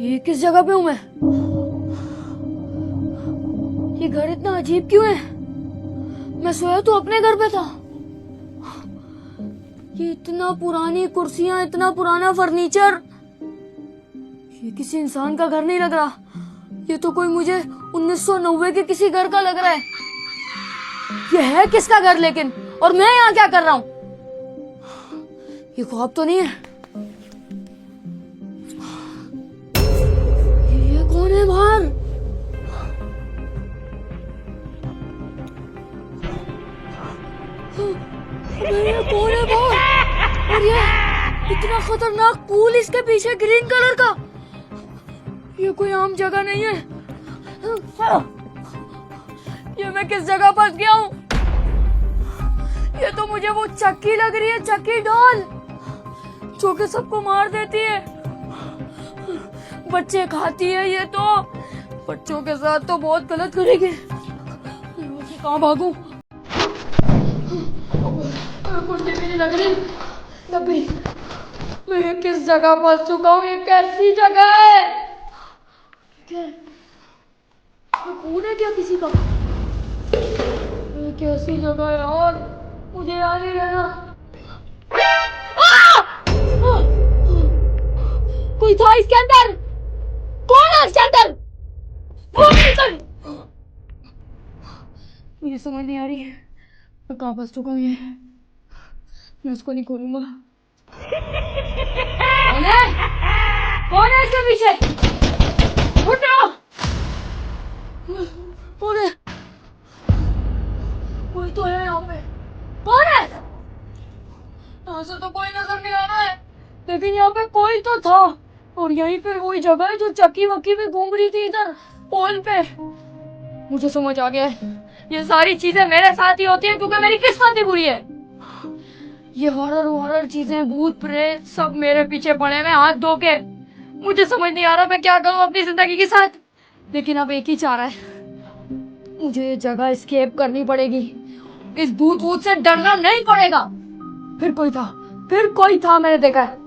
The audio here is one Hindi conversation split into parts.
ये किस जगह पे हूँ मैं? ये घर इतना अजीब क्यों है? मैं सोया तो अपने घर पे था। ये इतना पुरानी कुर्सियां, इतना पुराना फर्नीचर, ये किसी इंसान का घर नहीं लग रहा। ये तो कोई मुझे 1990 के किसी घर का लग रहा है। ये है किसका घर लेकिन? और मैं यहाँ क्या कर रहा हूँ? ये ख्वाब तो नहीं है? ये कौन है बाहर? ये कौन है बाहर? और ये इतना खतरनाक पूल इसके पीछे ग्रीन कलर का। ये कोई आम जगह नहीं है। ये मैं किस जगह फंस गया हूँ? ये तो मुझे वो चक्की लग रही है, चक्की डॉल, जो कि सबको मार देती है, बच्चे खाती है। ये तो बच्चों के साथ तो बहुत गलत करेगी। कहाँ भागूं? कुर्सी भी नहीं लग रही। मैं किस जगह फंस चुका हूँ? ये कैसी जगह है? खून है क्या किसी का? ये कैसी जगह है और मुझे याद नहीं रहना। कोई था इसके अंदर? कौन है इसके अंदर? मुझे समझ नहीं आ रही है मैं कहाँ फंस चुका हूँ। ये मैं उसको नहीं खोलूंगा। कौन है? कौन है इसके पीछे? उठो! कौन है? कोई तो है यहाँ पे। कौन है? यहाँ से तो कोई नजर नहीं आ रहा है, लेकिन यहाँ पे कोई तो था। और यहीं पे वही जगह है जो चक्की वक्की में घूम रही थी इधर पोल पे। मुझे समझ आ गया है, ये सारी चीजें मेरे साथ ही होती हैं क्योंकि मेरी किस्मत ही बुरी है। ये हॉरर चीजें, भूत प्रेत सब मेरे पीछे पड़े हैं हाथ धो के। मुझे समझ नहीं आ रहा मैं क्या करूं अपनी जिंदगी के साथ। लेकिन अब एक ही चारा है, मुझे ये जगह एस्केप करनी पड़ेगी। इस भूत से डरना नहीं पड़ेगा। फिर कोई था मैंने देखा है।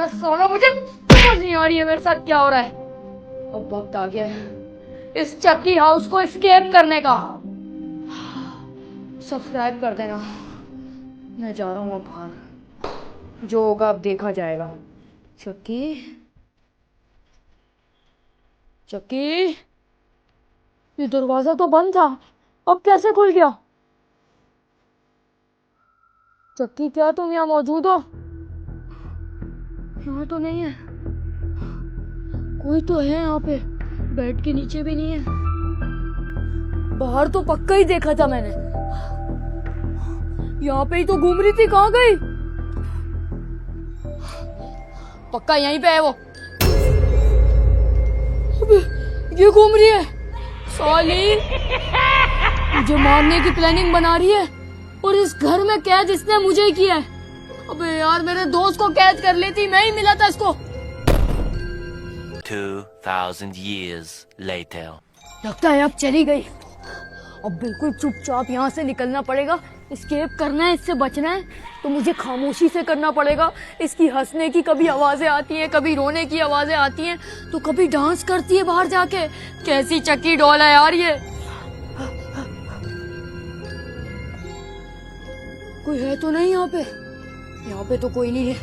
सोना मुझे समझ नहीं आ रही है मेरे साथ क्या हो रहा है। अब वक्त आ गया है इस चक्की हाउस को एस्केप करने का। सब्सक्राइब कर देना। मैं जा रहा हूँ अब बाहर, जो होगा अब देखा जाएगा। चक्की, ये दरवाजा तो बंद था, अब कैसे खुल गया? चक्की, क्या तुम यहाँ मौजूद हो? यहाँ तो नहीं है। कोई तो है यहाँ पे, बेड के नीचे भी नहीं है। बाहर तो पक्का ही देखा था मैंने, यहाँ पे ही तो घूम रही थी। कहाँ गई? पक्का यहीं पे है वो। अबे ये घूम रही है साली, मुझे मारने की प्लानिंग बना रही है। और इस घर में कैद इसने मुझे ही किया है। अबे यार, मेरे दोस्त को कैद कर लेती, मैं ही मिला था इसको। 2000 years later. लगता है अब चली गई। अब बिल्कुल चुपचाप यहाँ से निकलना पड़ेगा। एस्केप करना है, इससे बचना है तो मुझे खामोशी से करना पड़ेगा। इसकी हंसने की कभी आवाजें आती हैं, कभी रोने की आवाजें आती हैं, तो कभी डांस करती है बाहर जाके। कैसी चक्की डॉल है यार ये। कोई है तो नहीं यहाँ पे? यहाँ पे तो कोई नहीं है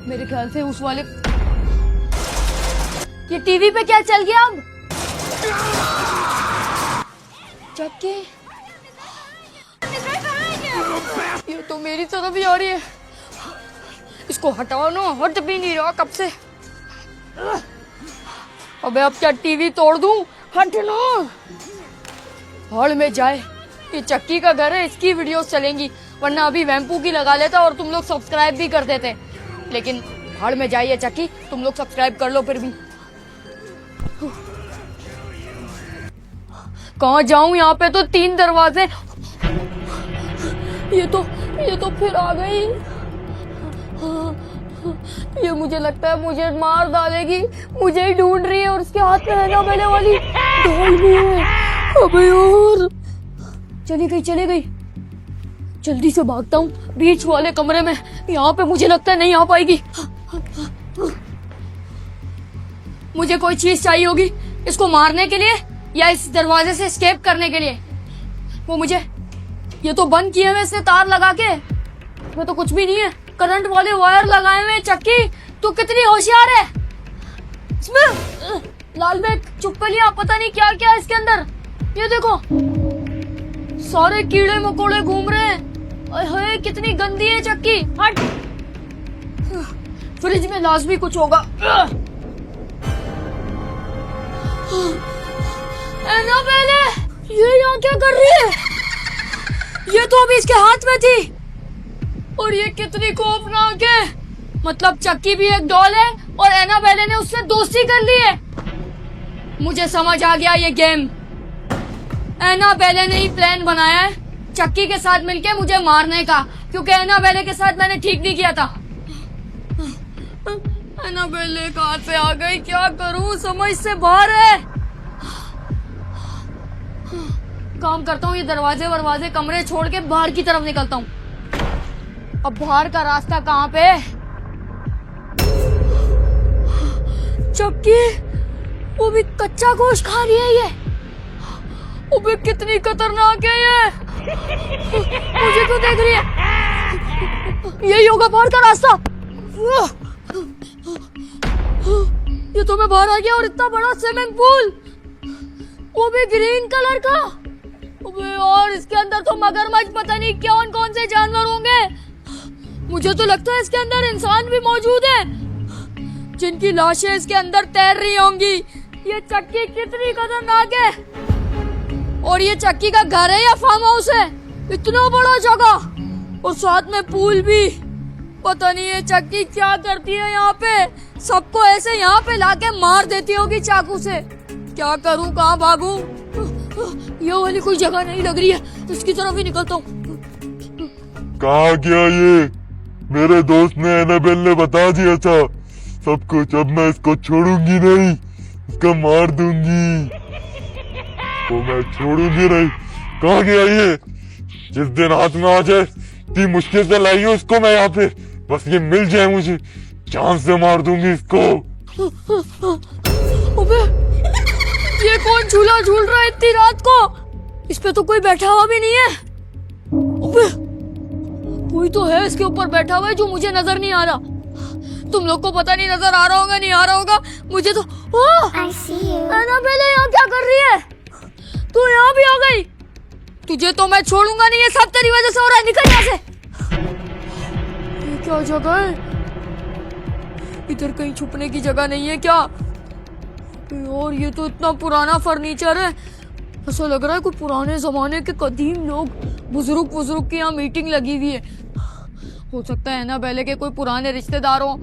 मेरे ख्याल से। उस वाले, ये टीवी पे क्या चल गया अब? चक्की, ये तो मेरी तरफ ही आ रही है। इसको हटाओ ना, हट भी नहीं रहा कब से। अबे अब क्या टीवी तोड़ दूं? हट ना। हॉल में जाए, ये चक्की का घर है, इसकी वीडियोस चलेंगी, वरना अभी वैम्पू की लगा लेता और तुम लोग सब्सक्राइब भी कर देते। लेकिन हॉल में जाइए चक्की, तुम लोग सब्सक्राइब कर लो फिर भी। कहाँ जाऊं? यहाँ पे तो 3 दरवाजे। ये तो फिर आ गई। ये मुझे लगता है मुझे मार डालेगी। मुझे ही ढूंढ रही है और उसके हाथ में रहना पहले वाली ढोल भी है। अबे यार, चली गई। जल्दी से भागता हूँ बीच वाले कमरे में। यहाँ पे मुझे लगता है नहीं आ पाएगी। मुझे कोई चीज चाहिए होगी इसको मारने के लिए या इस दरवाजे से एस्केप करने के लिए। वो मुझे, ये तो बंद किए हुए इसने तार लगा के, इसमें तो कुछ भी नहीं है, करंट वाले वायर लगाए हुए। चक्की तू कितनी होशियार है। इसमें लाल बैग चुपकलियां, पता नहीं क्या क्या है इसके अंदर। ये देखो सारे कीड़े मकोड़े घूम रहे हैं। अरे कितनी गंदी है चक्की, हट। फ्रिज में लाजमी कुछ होगा। एनाबेले, ये यहाँ क्या कर रही है? ये तो अभी इसके हाथ में थी। और ये कितनी खौफनाक है। मतलब चक्की भी एक डॉल है और एनाबेले ने उससे दोस्ती कर ली है। मुझे समझ आ गया ये गेम। एनाबेले ने ही प्लान बनाया है चक्की के साथ मिलके मुझे मारने का, क्योंकि एनाबेले के साथ मैंने ठीक नहीं किया था। एनाबेले कहाँ से आ गई, क्या करूं, समझ से बाहर है। काम करता हूँ, ये दरवाजे वरवाजे कमरे छोड़ के बाहर की तरफ निकलता हूँ। अब बाहर का रास्ता कहाँ पे? चक्की वो भी कच्चा गोश्त खा रही है ये। वो भी कितनी खतरनाक है ये। मुझे क्यों देख रही है? यही होगा बाहर का रास्ता। ये तो मैं बाहर आ गया और इतना बड़ा स्विमिंग पूल, वो भी ग्रीन कलर का। और इसके अंदर तो मगरमच्छ, पता नहीं कौन कौन से जानवर होंगे। मुझे तो लगता है इसके अंदर इंसान भी मौजूद है, जिनकी लाशें इसके अंदर तैर रही होंगी। ये चक्की कितनी खतरनाक है। और ये चक्की का घर है या फार्म हाउस है? इतना बड़ा जगह और साथ में पूल भी। पता नहीं ये चक्की क्या करती है यहाँ पे, सबको ऐसे यहाँ पे लाके मार देती होगी चाकू से। क्या करूँ, कहाँ भागूं? ये वाली कोई जगह नहीं लग रही है, तो इसकी तरफ ही निकलता हूँ। कहाँ गया ये? मेरे दोस्त ने एनाबेल ने बता दिया था सब कुछ। अब मैं इसको छोड़ूंगी नहीं, इसको मार दूंगी, तो मैं छोड़ूंगी नहीं। कहाँ गया ये? जिस दिन हाथ में आ जाए, इतनी मुश्किल से लाई हूँ इसको मैं यहाँ पे, बस ये मिल जाए मुझे, जान से मार दूंगी इसको। अबे ये कौन झूला झूल रहा है इतनी रात को? इस पे तो कोई बैठा हुआ भी नहीं है। अबे कोई तो है इसके ऊपर बैठा हुआ है जो मुझे नजर नहीं आ रहा। तुम लोग को पता नहीं नजर आ रहा होगा, नहीं आ रहा होगा, मुझे तो। एनाबेले यहाँ क्या कर रही है? तू यहाँ भी आ गई? तुझे तो मैं छोड़ूंगा नहीं, ये सब तेरी वजह से हो रहा है। निकल यहाँ से। ये क्या जगह है? इधर कहीं छुपने की जगह नहीं है क्या? और ये तो इतना पुराना फर्नीचर है, ऐसा लग रहा है कोई पुराने जमाने के कदीम लोग, बुजुर्ग की यहाँ मीटिंग लगी हुई है। हो सकता है एनाबेले के कोई पुराने रिश्तेदार हो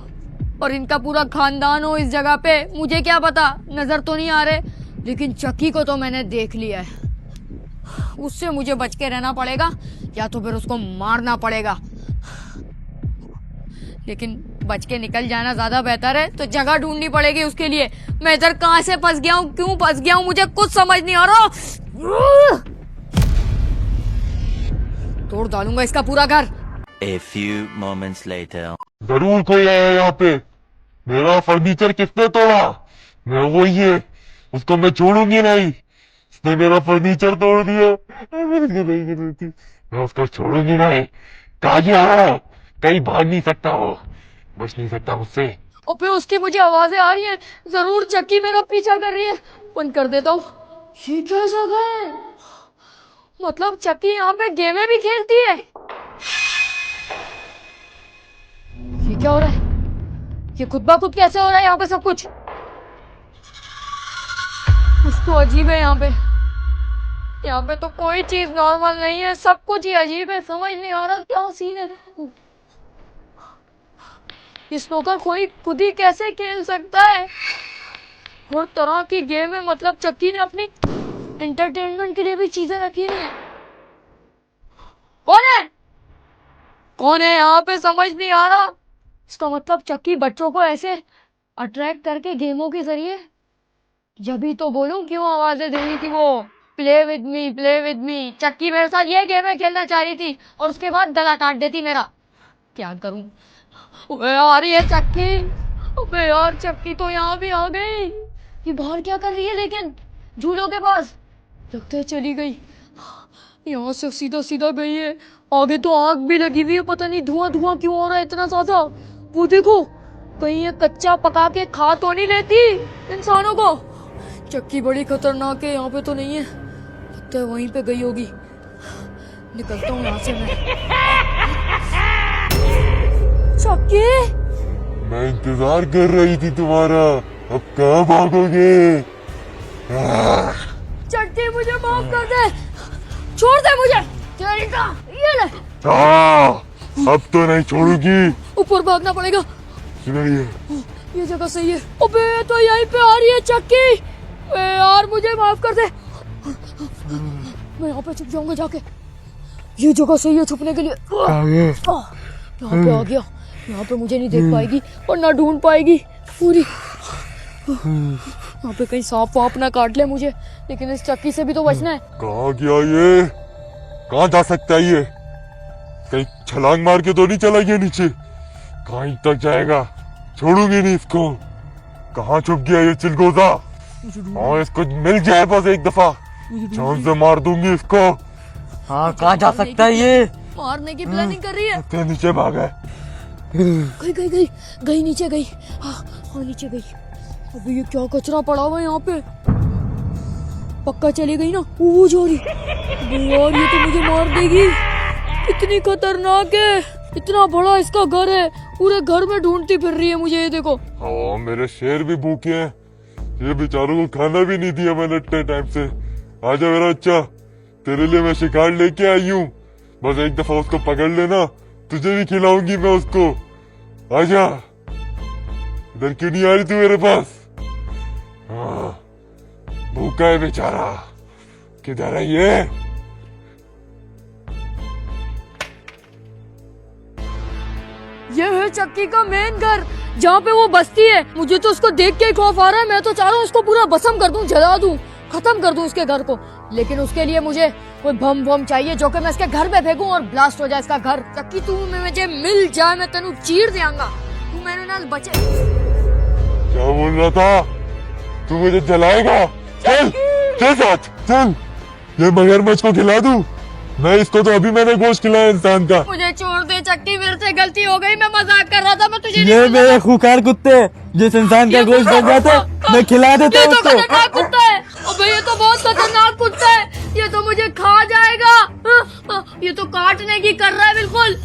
और इनका पूरा खानदान हो इस जगह पे। मुझे क्या पता, नजर तो नहीं आ रहे, लेकिन चक्की को तो मैंने देख लिया है। उससे मुझे बच के रहना पड़ेगा या तो फिर उसको मारना पड़ेगा। लेकिन बच के निकल जाना ज्यादा बेहतर है, तो जगह ढूंढनी पड़ेगी उसके लिए। मैं इधर कहां से फंस गया हूँ, क्यों फंस गया हूँ, मुझे कुछ समझ नहीं आ रहा। तोड़ डालूंगा इसका पूरा घर। A few moments later. जरूर कोई आया यहाँ पे। मेरा फर्नीचर किसने तोड़ा? मैं वही है, उसको मैं छोड़ूंगी नहीं। उसने मेरा फर्नीचर तोड़ दिया, मैं उसको छोड़ूंगी नहीं। कहाँ गया? कहीं भाग नहीं सकता हो, बच नहीं सकता मुझसे। और फिर उसकी मुझे आवाजें आ रही है, जरूर चक्की मेरा पीछा कर रही है। बंद कर देता हूँ। ये क्या जगह है? मतलब चक्की यहाँ पे गेमें भी खेलती है। ये क्या हो रहा है? ये खुद ब खुद कैसे हो रहा है यहाँ पे सब कुछ? कुछ तो अजीब है यहाँ पे। यहाँ पे तो कोई चीज नॉर्मल नहीं है, सब कुछ ही अजीब है। समझ नहीं आ रहा क्या सीन है। ये स्नूकर कोई खुद ही कैसे खेल सकता है? हर तरह की गेम है, मतलब चक्की ने अपनी एंटरटेनमेंट के लिए भी चीजें रखी हुई है। कौन है? कौन है यहाँ पे? समझ नहीं आ रहा। इसका मतलब चक्की बच्चों को ऐसे अट्रैक्ट करके गेमों के जरिए, जब भी तो बोलूं क्यों आवाजें दे रही थी वो, play with me, play with me. चक्की मेरे साथ ये गेम खेलना चाह रही थी और उसके बाद गला काट देती मेरा। क्या करूं? आ रही है चक्की, अबे यार चक्की तो यहाँ भी आ गई। ये बाहर क्या कर रही है लेकिन झूलों के पास? लगता है चली गई। यहाँ से सीधा सीधा गई है। आगे तो आग भी लगी हुई है, पता नहीं धुआं धुआं क्यों हो रहा है इतना ज्यादा। वो देखो कहीं ये कच्चा पका के खा तो नहीं लेती इंसानों को। चक्की बड़ी खतरनाक है, यहाँ पे तो नहीं है, लगता है वहीं पे गई होगी। निकलता हूँ यहाँ से मैं। चक्की मैं इंतजार कर रही थी तुम्हारा, अब कहाँ भागोगे? चक्की मुझे माफ कर दे, छोड़ दे मुझे। तेरी का ये ले। अब तो नहीं छोड़ूंगी। ऊपर भागना पड़ेगा। सुनिए, ये जगह सही है। अबे तो यहीं पे आ रही है चक्की। यार मुझे माफ कर दे, मैं यहाँ पे छुप जाऊंगा जाके। ये जगह सही है छुपने के लिए। यहाँ पे आ गया। यहाँ पे मुझे नहीं देख पाएगी और ना ढूंढ पाएगी पूरी। यहाँ पे कहीं सांप वाप ना काट ले मुझे, लेकिन इस चक्की से भी तो बचना है। कहाँ गया ये? कहाँ जा सकता है ये? कहीं छलांग मार के तो नहीं चला गया नीचे? कहीं तक जाएगा, छोड़ूंगी नहीं इसको। कहाँ छुप गया ये चिलगोजा? हाँ इसको मिल जाए बस एक दफा, जान से मार दूंगी इसको। हाँ कहाँ जा सकता है ये? मारने की प्लानिंग कर रही है। तो नीचे भागा। गई गई गई गई नीचे गई। हाँ नीचे गई। अबे ये क्या कचरा पड़ा हुआ है यहाँ पे? पक्का चली गई ना, वो जा रही। यार ये तो मुझे मार देगी, इतनी खतरनाक है। इतना बड़ा इसका घर है, पूरे घर में ढूंढती फिर रही है मुझे। ये देखो। हाँ मेरे शेर भी भूखे हैं, ये बेचारों को खाना भी नहीं दिया मैंने इतने टाइम से। आजा मेरा बच्चा, तेरे लिए मैं शिकार लेके आई हूँ, बस एक दफा उसको पकड़ लेना, तुझे भी खिलाऊंगी मैं उसको। आजा, इधर क्यों नहीं आ रही तू मेरे पास? हाँ, भूखा है बेचारा, किधर है ये? ये है चक्की का मेन घर, जहाँ पे वो बसती है। मुझे तो उसको देख के ही खौफ आ रहा है। मैं तो चाह रहा हूँ उसको पूरा भस्म कर दूं, जला दूं, खत्म कर दूं उसके घर को। लेकिन उसके लिए मुझे कोई बम बम चाहिए जो कि मैं इसके घर पे फेंकूं और ब्लास्ट हो जाए इसका घर। चक्की तू मुझे मिल जाए, मैं तेनू चीर देंगा। तू मेरे नाल बचे। क्या बोल रहा था? तू मुझे जलाएगा? चल चल साथ चल, ये मगरमच्छ को खिला दूं मैं इसको। तो अभी मैंने गोश्त खिलाया इंसान का। मुझे छोड़ दे चक्की, मेरे से गलती हो गई, मैं मजाक कर रहा था। मैं तुझे ये मेरे खूंखार कुत्ते जिस इंसान का गोश्त बन जाता मैं खिला देता ये हूँ तो उसको। खतरनाक कुत्ता है। अबे ये तो बहुत खतरनाक कुत्ता है, ये तो मुझे खा जाएगा। ये तो काटने की कर रहा है बिल्कुल,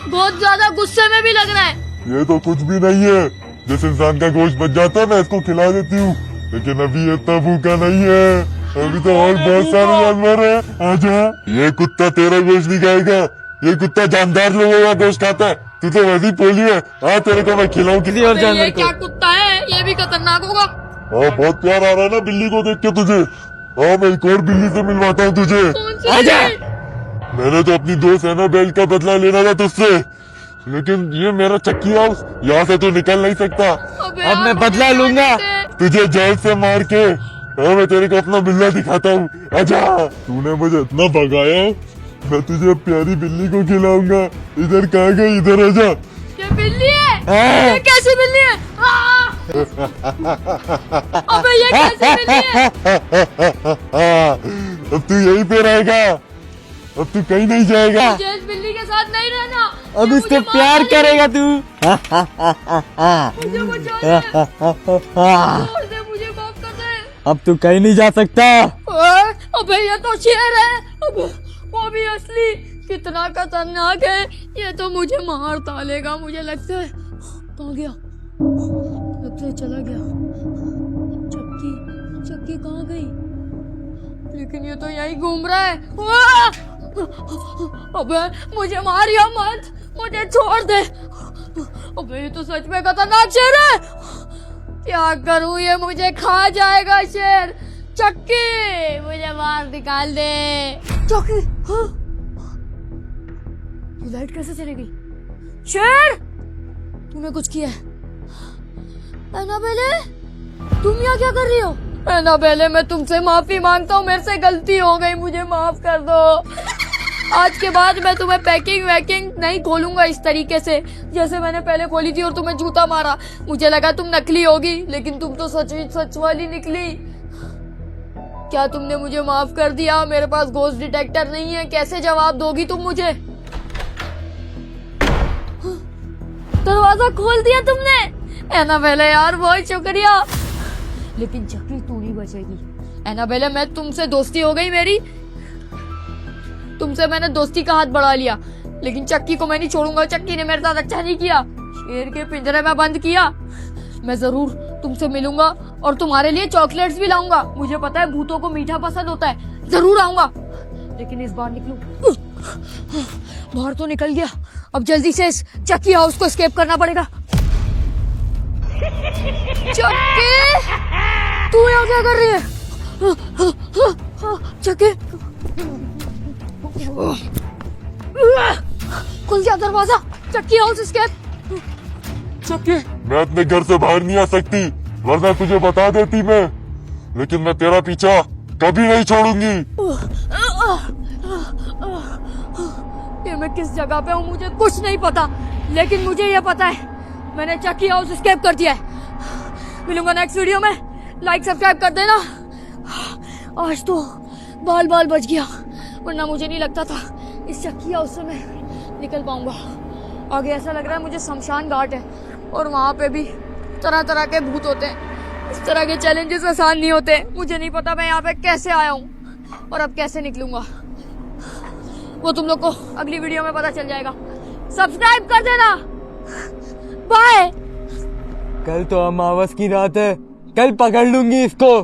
बहुत ज्यादा गुस्से में भी लग रहा है। ये तो कुछ भी नहीं है, जिस इंसान का गोश्त बच जाता है मैं इसको खिला देती हूँ, लेकिन अभी इतना भूखा नहीं है, अभी तो और बहुत सारे जानवर है। आजा, ये कुत्ता तेरा गोश्त नहीं खाएगा, ये कुत्ता जानदार लोगों का गोश्त खाता है। तू तो वैसे ही पोली है। हाँ तेरे को मैं खिलाऊं किसी और ये जानवर क्या को। कुत्ता है? ये भी खतरनाक होगा। हाँ बहुत प्यार आ रहा है ना बिल्ली को देख के तुझे। हाँ मैं एक और बिल्ली से मिलवाता हूँ तुझे। कौन सी आजा। बिल्ली? मैंने तो अपनी दोस्त एनाबेल का बदला लेना था तुझसे, लेकिन ये मेरा चक्की हाउस, यहाँ से तू निकल नहीं सकता। अबे अब यार, मैं बदला मुझे लूंगा। मार दे। तुझे जेल से मार के मैं तेरे को अपना बिल्ला दिखाता हूँ। आजा, तूने मुझे इतना भगाया, मैं तुझे प्यारी बिल्ली को खिलाऊंगा। इधर कहाँ गई? इधर आजा। ये बिल्ली है? ये कैसी बिल्ली है? अबे ये कैसी बिल्ली है? अब तू यहीं पे रहेगा, अब तू कहीं नहीं जाएगा। मुझे इस बिल्ली के साथ नहीं रहना। अब ये इसको मुझे प्यार मार करेगा तू। मुझे बचा ले। छोड़ दे, मुझे माफ कर दे। अब तू कहीं नहीं जा सकता। अबे ये तो शेर है, अब वो भी असली। कितना खतरनाक है, ये तो मुझे मार डालेगा मुझे लगता है। कहाँ गया? लगता है चला गया। चक्की चक्की कहाँ गई? लेकिन ये तो यही घूम रहा है। अबे मुझे मारिया मत, मुझे छोड़ दे। अबे ये तो सच में खतरनाक शेर है। क्या करूं, ये मुझे खा जाएगा शेर। चक्की मुझे मार निकाल दे। चक्की, हाँ? ये लाइट कैसे चली गई? शेर, तूने कुछ किया है? एनाबेले, तुम यहाँ क्या कर रही हो? एनाबेले, मैं तुमसे माफी मांगता हूँ, मेरे से गलती हो गई, मुझे माफ कर दो। आज के बाद मैं तुम्हें पैकिंग वैकिंग नहीं खोलूंगा इस तरीके से जैसे मैंने पहले खोली थी और तुम्हें जूता मारा। मुझे लगा तुम नकली होगी, लेकिन तुम तो सच वाली निकली। क्या तुमने मुझे माफ कर दिया? मेरे पास घोस्ट डिटेक्टर नहीं है, कैसे जवाब दोगी तुम मुझे? दरवाजा खोल दिया तुमने। एनाबेले यार बहुत शुक्रिया, लेकिन चक्की तू नहीं बचेगी। एनाबेले मैं तुमसे दोस्ती हो गई मेरी, तुमसे मैंने दोस्ती का हाथ बढ़ा लिया, लेकिन चक्की को मैं नहीं छोड़ूंगा। चक्की ने मेरे साथ अच्छा नहीं किया, शेर के पिंजरे में बंद किया। मैं जरूर तुमसे मिलूंगा और तुम्हारे लिए चॉकलेट्स भी लाऊंगा। मुझे पता है भूतों को मीठा पसंद होता है, जरूर आऊंगा, लेकिन इस बार निकलूं। बाहर तो निकल गया, अब जल्दी से इस चक्की हाउस को एस्केप करना पड़ेगा। चक्की तू यहाँ क्या कर रही है? चक्की खुल गया दरवाजा। चक्की हाउस एस्केप। चक्की मैं अपने घर से बाहर नहीं आ सकती, वरना तुझे बता देती मैं, लेकिन मैं तेरा पीछा कभी नहीं छोड़ूंगी। ये मैं किस जगह पे हूँ मुझे कुछ नहीं पता, लेकिन मुझे ये पता है मैंने चक्की हाउस एस्केप कर दिया है। मिलूंगा नेक्स्ट वीडियो में, लाइक सब्सक्राइब कर देना। आज तो बाल बच गया, वरना मुझे नहीं लगता था इस चक्की हाउस से मैं निकल पाऊंगा। आगे ऐसा लग रहा है मुझे शमशान घाट है और वहाँ पे भी तरह तरह के भूत होते हैं। इस तरह के चैलेंजेस आसान नहीं होते। मुझे नहीं पता मैं यहाँ पे कैसे आया हूँ और अब कैसे निकलूंगा, वो तुम लोग को अगली वीडियो में पता चल जाएगा। सब्सक्राइब कर देना। बाय। कल तो अमावस की रात है, कल पकड़ लूंगी इसको।